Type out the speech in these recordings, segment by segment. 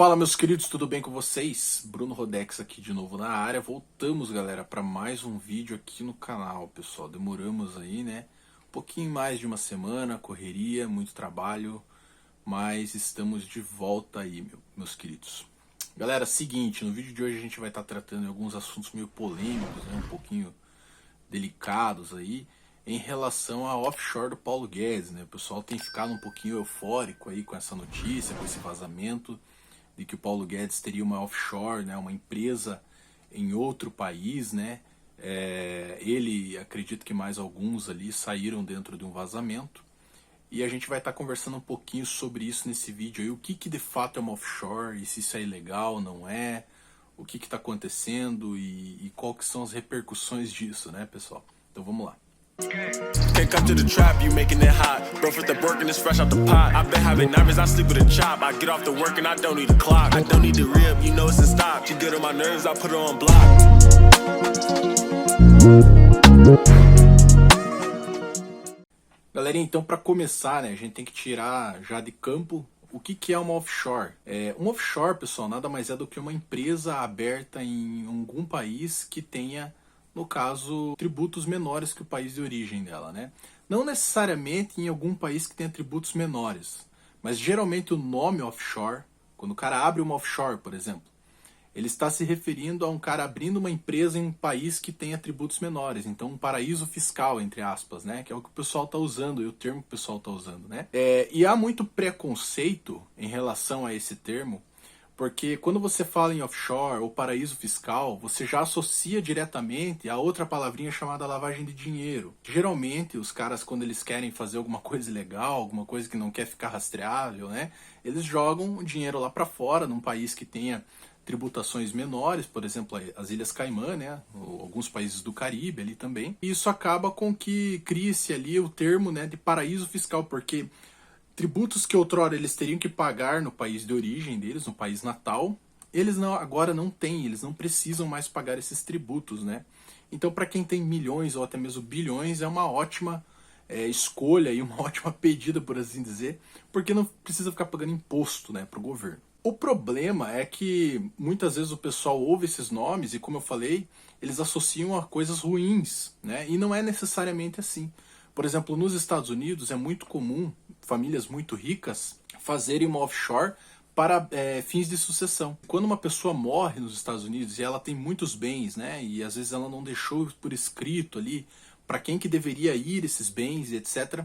Fala, meus queridos, tudo bem com vocês? Bruno Rodex aqui de novo na área. Voltamos, galera, para mais um vídeo aqui no canal, pessoal. Demoramos aí, né? Um pouquinho mais de uma semana, correria, muito trabalho, mas estamos de volta aí, meus queridos. Galera, seguinte, no vídeo de hoje a gente vai estar tratando de alguns assuntos meio polêmicos, né? Um pouquinho delicados aí, em relação à offshore do Paulo Guedes, né? O pessoal tem ficado um pouquinho eufórico aí com essa notícia, com esse vazamento de que o Paulo Guedes teria uma offshore, né, uma empresa em outro país, né? Ele, acredito que mais alguns ali saíram dentro de um vazamento. E a gente vai estar conversando um pouquinho sobre isso nesse vídeo aí, o que de fato é uma offshore, e se isso é ilegal, não é, o que está acontecendo e qual que são as repercussões disso, né, pessoal? Então vamos lá. Can't cut to the trap, you making it hot. Bro, for the work and it's fresh out the pot. I been having nightmares, I sleep with a chop. I get off the work and I don't need a clock. I don't need the rib, you know it's in stock. She get on my nerves, I put her on block. Galerinha, então para começar, né, a gente tem que tirar já de campo o que é uma offshore. Um offshore, pessoal, nada mais é do que uma empresa aberta em algum país que tenha, no caso, tributos menores que o país de origem dela, né? Não necessariamente em algum país que tenha tributos menores, mas geralmente o nome offshore, quando o cara abre uma offshore, por exemplo, ele está se referindo a um cara abrindo uma empresa em um país que tenha tributos menores, então um paraíso fiscal, entre aspas, né? Que é o que o pessoal está usando, e o termo que o pessoal está usando, né? E há muito preconceito em relação a esse termo, porque quando você fala em offshore ou paraíso fiscal, você já associa diretamente a outra palavrinha chamada lavagem de dinheiro. Geralmente, os caras, quando eles querem fazer alguma coisa ilegal, alguma coisa que não quer ficar rastreável, né? Eles jogam o dinheiro lá para fora, num país que tenha tributações menores, por exemplo, as Ilhas Caimã, né? Alguns países do Caribe ali também. E isso acaba com que crie-se ali o termo, né, de paraíso fiscal, porque tributos que outrora eles teriam que pagar no país de origem deles, no país natal, eles agora não têm, eles não precisam mais pagar esses tributos, né? Então, para quem tem milhões ou até mesmo bilhões, é uma ótima escolha e uma ótima pedida, por assim dizer, porque não precisa ficar pagando imposto, né, para o governo. O problema é que muitas vezes o pessoal ouve esses nomes e, como eu falei, eles associam a coisas ruins, né? E não é necessariamente assim. Por exemplo, nos Estados Unidos é muito comum famílias muito ricas fazerem uma offshore para fins de sucessão. Quando uma pessoa morre nos Estados Unidos e ela tem muitos bens, né, e às vezes ela não deixou por escrito ali para quem que deveria ir esses bens e etc.,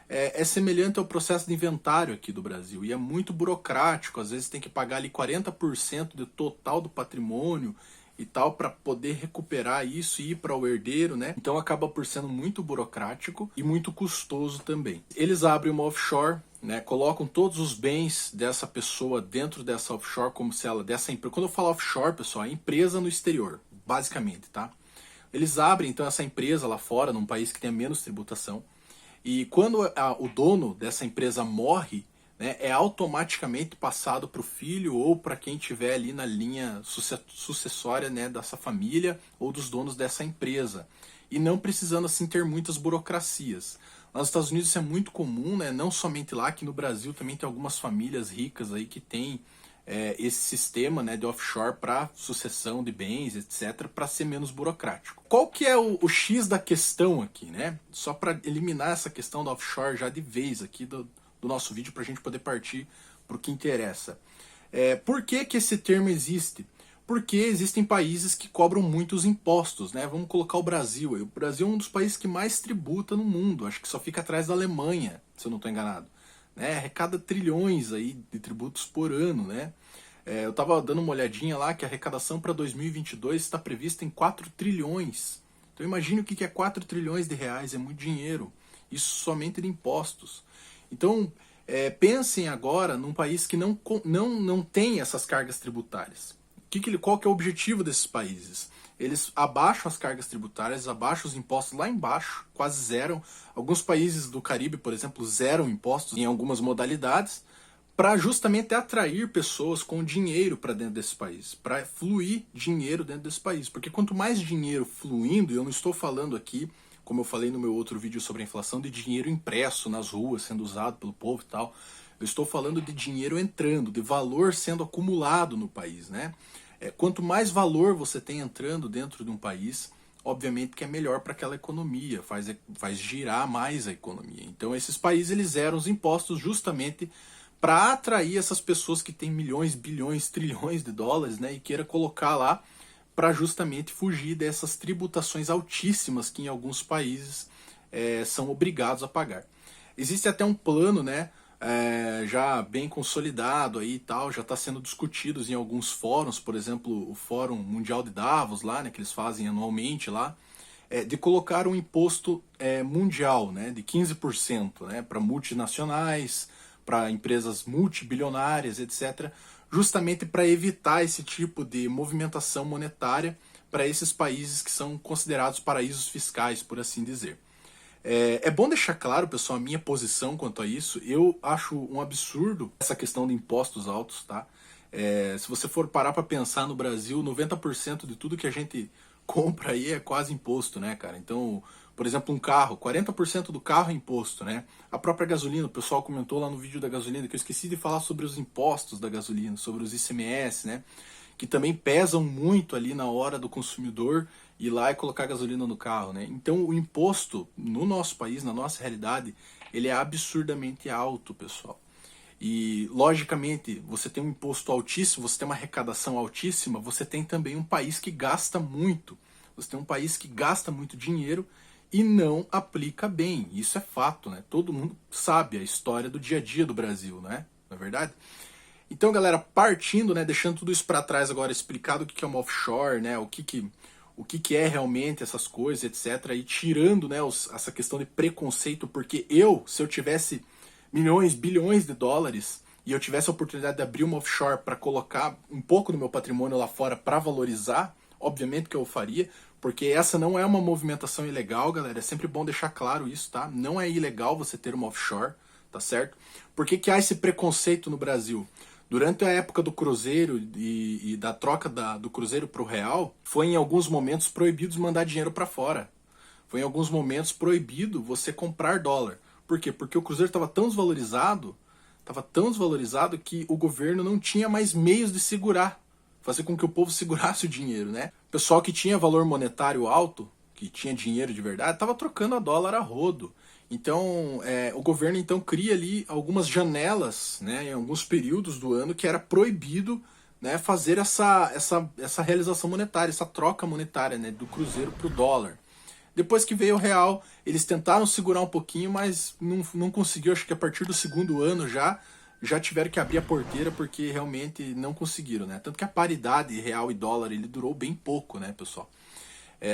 é semelhante ao processo de inventário aqui do Brasil, e é muito burocrático, às vezes tem que pagar ali 40% do total do patrimônio e tal para poder recuperar isso e ir para o herdeiro, né? Então acaba por sendo muito burocrático e muito custoso também. Eles abrem uma offshore, né? Colocam todos os bens dessa pessoa dentro dessa offshore, como se ela dessa empresa. Quando eu falo offshore, pessoal, é empresa no exterior, basicamente, tá? Eles abrem então essa empresa lá fora, num país que tenha menos tributação. E quando o dono dessa empresa morre, né, é automaticamente passado para o filho ou para quem estiver ali na linha sucessória, né, dessa família ou dos donos dessa empresa. E não precisando assim ter muitas burocracias. Lá nos Estados Unidos isso é muito comum, né, não somente lá, aqui no Brasil também tem algumas famílias ricas aí que têm esse sistema, né, de offshore para sucessão de bens, etc., para ser menos burocrático. Qual que é o X da questão aqui, né? Só para eliminar essa questão da offshore já de vez aqui do nosso vídeo, para a gente poder partir para o que interessa. Por que esse termo existe? Porque existem países que cobram muitos impostos, né? Vamos colocar o Brasil. O Brasil é um dos países que mais tributa no mundo. Acho que só fica atrás da Alemanha, se eu não estou enganado. Arrecada trilhões aí de tributos por ano, né? Eu estava dando uma olhadinha lá que a arrecadação para 2022 está prevista em 4 trilhões. Então imagine o que é 4 trilhões de reais, é muito dinheiro. Isso somente de impostos. Então pensem agora num país que não tem essas cargas tributárias. Qual que é o objetivo desses países? Eles abaixam as cargas tributárias, abaixam os impostos lá embaixo, quase zeram. Alguns países do Caribe, por exemplo, zeram impostos em algumas modalidades, para justamente atrair pessoas com dinheiro para dentro desse país, para fluir dinheiro dentro desse país. Porque quanto mais dinheiro fluindo, e eu não estou falando aqui, como eu falei no meu outro vídeo sobre a inflação, de dinheiro impresso nas ruas, sendo usado pelo povo e tal, Eu estou falando de dinheiro entrando, de valor sendo acumulado no país, né? Quanto mais valor você tem entrando dentro de um país, obviamente que é melhor para aquela economia, faz girar mais a economia. Então esses países eles zeram os impostos justamente para atrair essas pessoas que têm milhões, bilhões, trilhões de dólares, né, e queira colocar lá para justamente fugir dessas tributações altíssimas que em alguns países são obrigados a pagar. Existe até um plano, né, já bem consolidado aí e tal, já está sendo discutido em alguns fóruns, por exemplo, o Fórum Mundial de Davos lá, né, que eles fazem anualmente lá, de colocar um imposto mundial, né, de 15%, né, para multinacionais, para empresas multibilionárias, etc., justamente para evitar esse tipo de movimentação monetária para esses países que são considerados paraísos fiscais, por assim dizer. É bom deixar claro, pessoal, a minha posição quanto a isso. Eu acho um absurdo essa questão de impostos altos, tá? Se você for parar para pensar no Brasil, 90% de tudo que a gente compra aí é quase imposto, né, cara? Então, por exemplo, um carro, 40% do carro é imposto, né? A própria gasolina, o pessoal comentou lá no vídeo da gasolina, que eu esqueci de falar sobre os impostos da gasolina, sobre os ICMS, né? Que também pesam muito ali na hora do consumidor ir lá e colocar gasolina no carro, né? Então o imposto no nosso país, na nossa realidade, ele é absurdamente alto, pessoal. E logicamente, você tem um imposto altíssimo, você tem uma arrecadação altíssima, você tem também um país que gasta muito. Você tem um país que gasta muito dinheiro e não aplica bem. Isso é fato, né? Todo mundo sabe a história do dia a dia do Brasil, né? Não é verdade? Então, galera, partindo, né, deixando tudo isso para trás agora, explicado o que é uma offshore, né, o que é realmente essas coisas, etc. E tirando, né, essa questão de preconceito, porque se eu tivesse milhões, bilhões de dólares e eu tivesse a oportunidade de abrir uma offshore para colocar um pouco do meu patrimônio lá fora para valorizar, obviamente que eu faria, porque essa não é uma movimentação ilegal, galera. É sempre bom deixar claro isso, tá? Não é ilegal você ter uma offshore, tá certo? Por que há esse preconceito no Brasil? Durante a época do Cruzeiro e da troca do Cruzeiro para o Real, foi em alguns momentos proibido mandar dinheiro para fora. Foi em alguns momentos proibido você comprar dólar. Por quê? Porque o Cruzeiro estava tão desvalorizado que o governo não tinha mais meios de segurar, fazer com que o povo segurasse o dinheiro, né? O pessoal que tinha valor monetário alto, que tinha dinheiro de verdade, estava trocando a dólar a rodo. Então, o governo então cria ali algumas janelas, né, em alguns períodos do ano que era proibido, né, fazer essa realização monetária, essa troca monetária, né, do cruzeiro para o dólar. Depois que veio o real, eles tentaram segurar um pouquinho, mas não conseguiu. Acho que a partir do segundo ano já tiveram que abrir a porteira porque realmente não conseguiram, né? Tanto que a paridade real e dólar ele durou bem pouco, né, pessoal?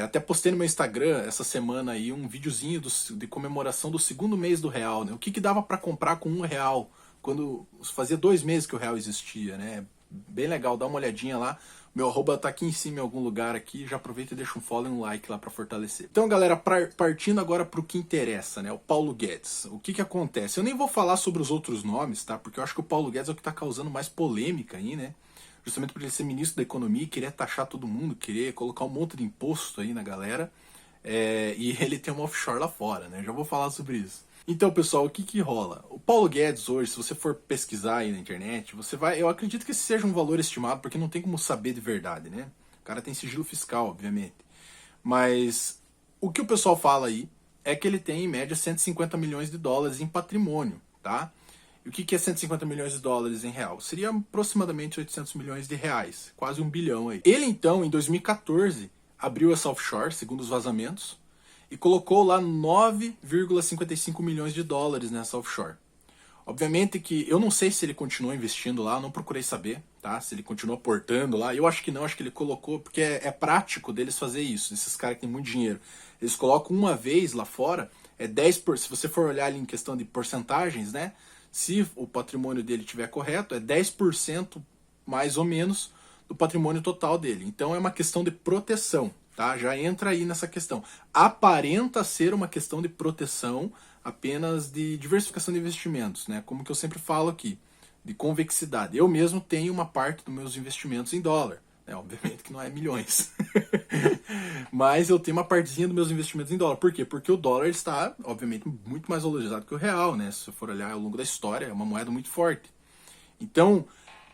Até postei no meu Instagram essa semana aí um videozinho de comemoração do segundo mês do real, né? O que dava para comprar com R$1 quando fazia 2 meses que o real existia, né? Bem legal, dá uma olhadinha lá. Meu arroba tá aqui em cima em algum lugar aqui. Já aproveita e deixa um follow e um like lá para fortalecer. Então, galera, partindo agora pro que interessa, né? O Paulo Guedes. O que acontece? Eu nem vou falar sobre os outros nomes, tá? Porque eu acho que o Paulo Guedes é o que tá causando mais polêmica aí, né? Justamente por ele ser ministro da economia e querer taxar todo mundo, querer colocar um monte de imposto aí na galera, e ele tem uma offshore lá fora, né? Já vou falar sobre isso. Então, pessoal, o que rola? O Paulo Guedes hoje, se você for pesquisar aí na internet, eu acredito que esse seja um valor estimado, porque não tem como saber de verdade, né? O cara tem sigilo fiscal, obviamente. Mas o que o pessoal fala aí é que ele tem, em média, 150 milhões de dólares em patrimônio, tá? E o que é 150 milhões de dólares em real? Seria aproximadamente 800 milhões de reais, quase 1 bilhão aí. Ele então, em 2014, abriu essa offshore, segundo os vazamentos, e colocou lá 9,55 milhões de dólares nessa offshore. Obviamente que eu não sei se ele continuou investindo lá, não procurei saber, tá? Se ele continua aportando lá. Eu acho que não, acho que ele colocou, porque é prático deles fazer isso, esses caras que têm muito dinheiro. Eles colocam uma vez lá fora, 10%, se você for olhar ali em questão de porcentagens, né? Se o patrimônio dele estiver correto, 10% mais ou menos do patrimônio total dele. Então é uma questão de proteção, tá? Já entra aí nessa questão. Aparenta ser uma questão de proteção, apenas de diversificação de investimentos, né? Como que eu sempre falo aqui, de convexidade. Eu mesmo tenho uma parte dos meus investimentos em dólar, né? Obviamente que não é milhões. Mas eu tenho uma partezinha dos meus investimentos em dólar. Por quê? Porque o dólar está, obviamente, muito mais valorizado que o real, né? Se você for olhar ao longo da história, é uma moeda muito forte. Então,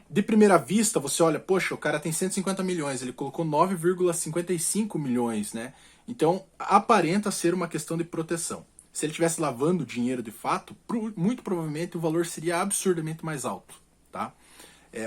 de primeira vista, você olha, poxa, o cara tem 150 milhões, ele colocou 9,55 milhões, né? Então, aparenta ser uma questão de proteção. Se ele estivesse lavando dinheiro de fato, muito provavelmente o valor seria absurdamente mais alto, tá?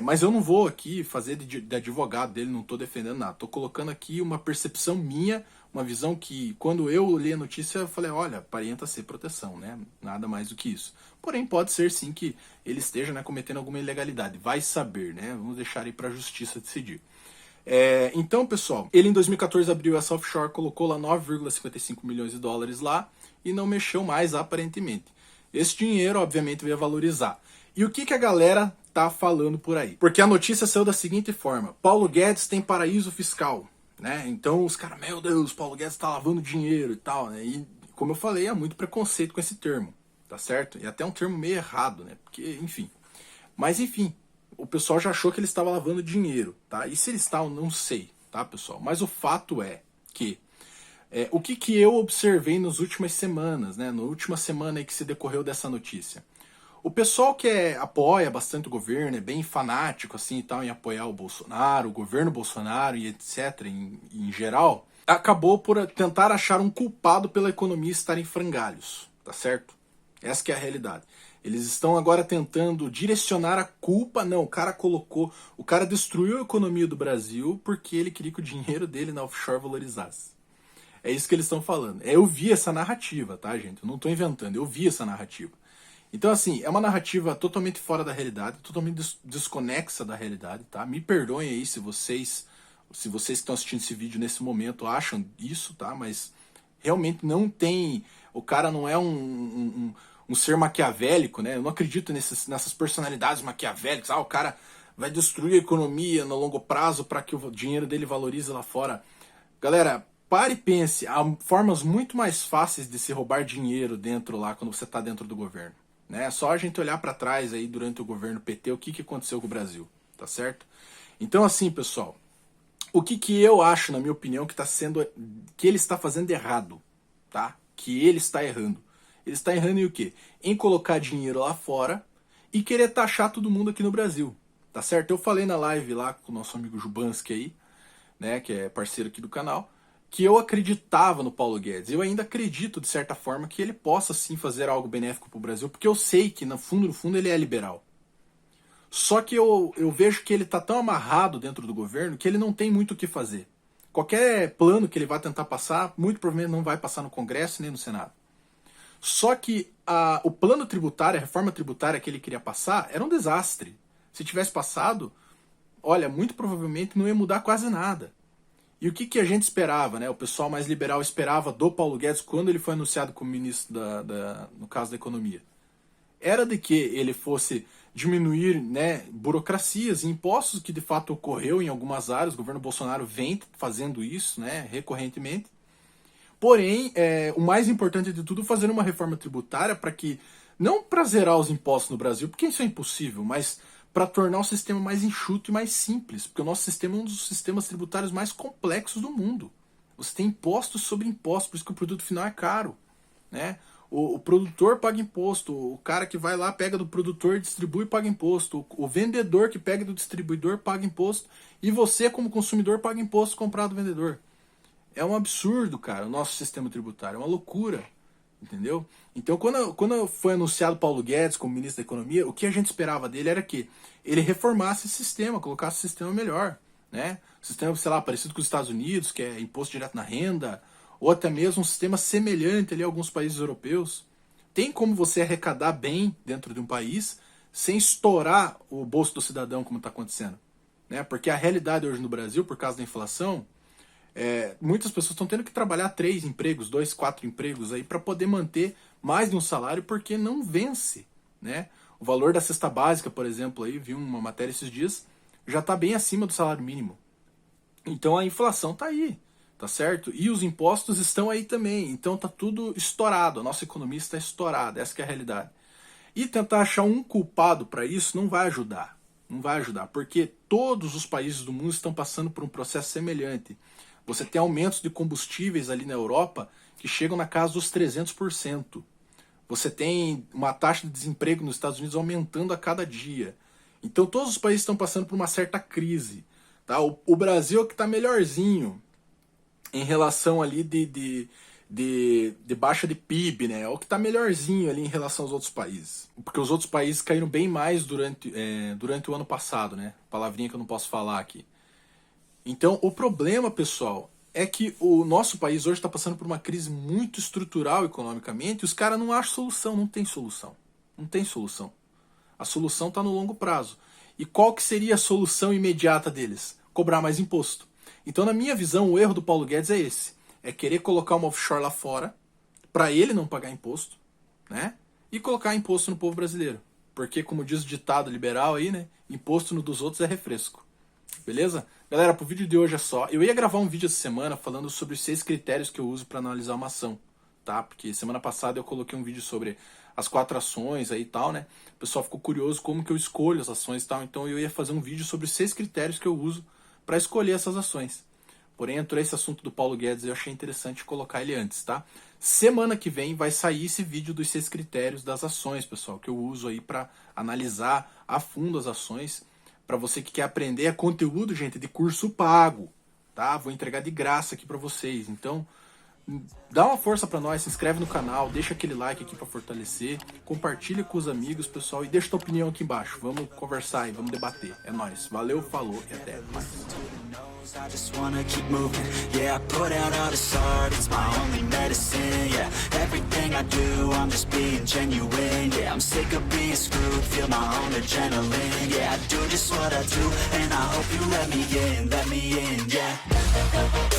Mas eu não vou aqui fazer de advogado dele, não estou defendendo nada. Estou colocando aqui uma percepção minha, uma visão que, quando eu li a notícia, eu falei, olha, aparenta ser proteção, né? Nada mais do que isso. Porém, pode ser sim que ele esteja, né, cometendo alguma ilegalidade. Vai saber, né? Vamos deixar aí para a justiça decidir. Então, pessoal, ele em 2014 abriu essa offshore, colocou lá 9,55 milhões de dólares lá e não mexeu mais, aparentemente. Esse dinheiro, obviamente, veio valorizar. E o que a galera tá falando por aí? Porque a notícia saiu da seguinte forma: Paulo Guedes tem paraíso fiscal, né? Então os caras, meu Deus, Paulo Guedes tá lavando dinheiro e tal, né? E como eu falei, há muito preconceito com esse termo, tá certo? E até um termo meio errado, né? Porque, enfim. Mas enfim, o pessoal já achou que ele estava lavando dinheiro, tá? E se ele está, eu não sei, tá, pessoal? Mas o fato é que o que eu observei nas últimas semanas, né? Na última semana aí que se decorreu dessa notícia. O pessoal que apoia bastante o governo, é bem fanático assim e tal, em apoiar o Bolsonaro, o governo Bolsonaro e etc, em geral, acabou por tentar achar um culpado pela economia estar em frangalhos, tá certo? Essa que é a realidade. Eles estão agora tentando direcionar a culpa. Não, o cara destruiu a economia do Brasil porque ele queria que o dinheiro dele na offshore valorizasse. É isso que eles estão falando. Eu vi essa narrativa, tá, gente? Eu não estou inventando, eu vi essa narrativa. Então, assim, é uma narrativa totalmente fora da realidade, totalmente desconexa da realidade, tá? Me perdoem aí se vocês que estão assistindo esse vídeo nesse momento acham isso, tá? Mas realmente não tem... O cara não é um ser maquiavélico, né? Eu não acredito nessas personalidades maquiavélicas. O cara vai destruir a economia no longo prazo para que o dinheiro dele valorize lá fora. Galera, pare e pense. Há formas muito mais fáceis de se roubar dinheiro dentro lá, quando você está dentro do governo. É só a gente olhar para trás aí durante o governo PT, o que aconteceu com o Brasil, tá certo? Então assim, pessoal, o que eu acho, na minha opinião, que ele está fazendo errado, tá? Que ele está errando. Ele está errando em o quê? Em colocar dinheiro lá fora e querer taxar todo mundo aqui no Brasil, tá certo? Eu falei na live lá com o nosso amigo Jubanski aí, né, que é parceiro aqui do canal, que eu acreditava no Paulo Guedes. Eu ainda acredito, de certa forma, que ele possa sim fazer algo benéfico para o Brasil, porque eu sei que, no fundo, ele é liberal. Só que eu vejo que ele está tão amarrado dentro do governo que ele não tem muito o que fazer. Qualquer plano que ele vai tentar passar, muito provavelmente não vai passar no Congresso nem no Senado. Só que o plano tributário, a reforma tributária que ele queria passar, era um desastre. Se tivesse passado, olha, muito provavelmente não ia mudar quase nada. E o que a gente esperava, né? O pessoal mais liberal esperava do Paulo Guedes quando ele foi anunciado como ministro no caso da economia? Era de que ele fosse diminuir, né, burocracias e impostos, que de fato ocorreu em algumas áreas. O governo Bolsonaro vem fazendo isso, né, recorrentemente. Porém, o mais importante de tudo, fazer uma reforma tributária para que, não para zerar os impostos no Brasil, porque isso é impossível, mas para tornar o sistema mais enxuto e mais simples, porque o nosso sistema é um dos sistemas tributários mais complexos do mundo. Você tem impostos sobre impostos, por isso que o produto final é caro, né? O produtor paga imposto, o cara que vai lá pega do produtor, distribui e paga imposto, o vendedor que pega do distribuidor paga imposto, e você como consumidor paga imposto comprado do vendedor. É um absurdo, cara, o nosso sistema tributário, é uma loucura. Entendeu? Então, quando foi anunciado Paulo Guedes como ministro da Economia, o que a gente esperava dele era que ele reformasse esse sistema, colocasse o sistema melhor, né? Sistema, sei lá, parecido com os Estados Unidos, que é imposto direto na renda, ou até mesmo um sistema semelhante ali a alguns países europeus. Tem como você arrecadar bem dentro de um país sem estourar o bolso do cidadão, como está acontecendo, né? Porque a realidade hoje no Brasil, por causa da inflação, muitas pessoas estão tendo que trabalhar 3 empregos, 2, 4 empregos aí para poder manter mais de um salário, porque não vence, né? O valor da cesta básica, por exemplo, aí vi uma matéria esses dias, já está bem acima do salário mínimo. Então a inflação está aí, tá certo? E os impostos estão aí também, então tá tudo estourado, a nossa economia está estourada, essa que é a realidade. E tentar achar um culpado para isso não vai ajudar, não vai ajudar, porque todos os países do mundo estão passando por um processo semelhante. Você tem aumentos de combustíveis ali na Europa que chegam na casa dos 300%. Você tem uma taxa de desemprego nos Estados Unidos aumentando a cada dia. Então todos os países estão passando por uma certa crise. Tá? O Brasil é que está melhorzinho em relação ali de baixa de PIB, né? É o que está melhorzinho ali em relação aos outros países. Porque os outros países caíram bem mais durante o ano passado, né? Palavrinha que eu não posso falar aqui. Então o problema, pessoal, é que o nosso país hoje está passando por uma crise muito estrutural economicamente e os caras não acham solução, não tem solução. Não tem solução. A solução está no longo prazo. E qual que seria a solução imediata deles? Cobrar mais imposto. Então, na minha visão, o erro do Paulo Guedes é esse. É querer colocar uma offshore lá fora, para ele não pagar imposto, né? E colocar imposto no povo brasileiro. Porque, como diz o ditado liberal aí, né? Imposto no dos outros é refresco. Beleza? Galera, pro vídeo de hoje é só. Eu ia gravar um vídeo essa semana falando sobre os 6 critérios que eu uso para analisar uma ação, tá? Porque semana passada eu coloquei um vídeo sobre as 4 ações aí e tal, né? O pessoal ficou curioso como que eu escolho as ações e tal, então eu ia fazer um vídeo sobre os 6 critérios que eu uso para escolher essas ações. Porém, entrou esse assunto do Paulo Guedes e eu achei interessante colocar ele antes, tá? Semana que vem vai sair esse vídeo dos 6 critérios das ações, pessoal, que eu uso aí para analisar a fundo as ações. Para você que quer aprender, é conteúdo, gente, de curso pago, tá? Vou entregar de graça aqui para vocês. Então, dá uma força para nós, se inscreve no canal, deixa aquele like aqui para fortalecer, compartilha com os amigos, pessoal, e deixa tua opinião aqui embaixo. Vamos conversar e vamos debater. É nóis. Valeu, falou e até mais. I just wanna keep moving, yeah, I put out all this art, it's my only medicine, yeah, everything I do, I'm just being genuine, yeah, I'm sick of being screwed, feel my own adrenaline, yeah, I do just what I do, and I hope you let me in, yeah.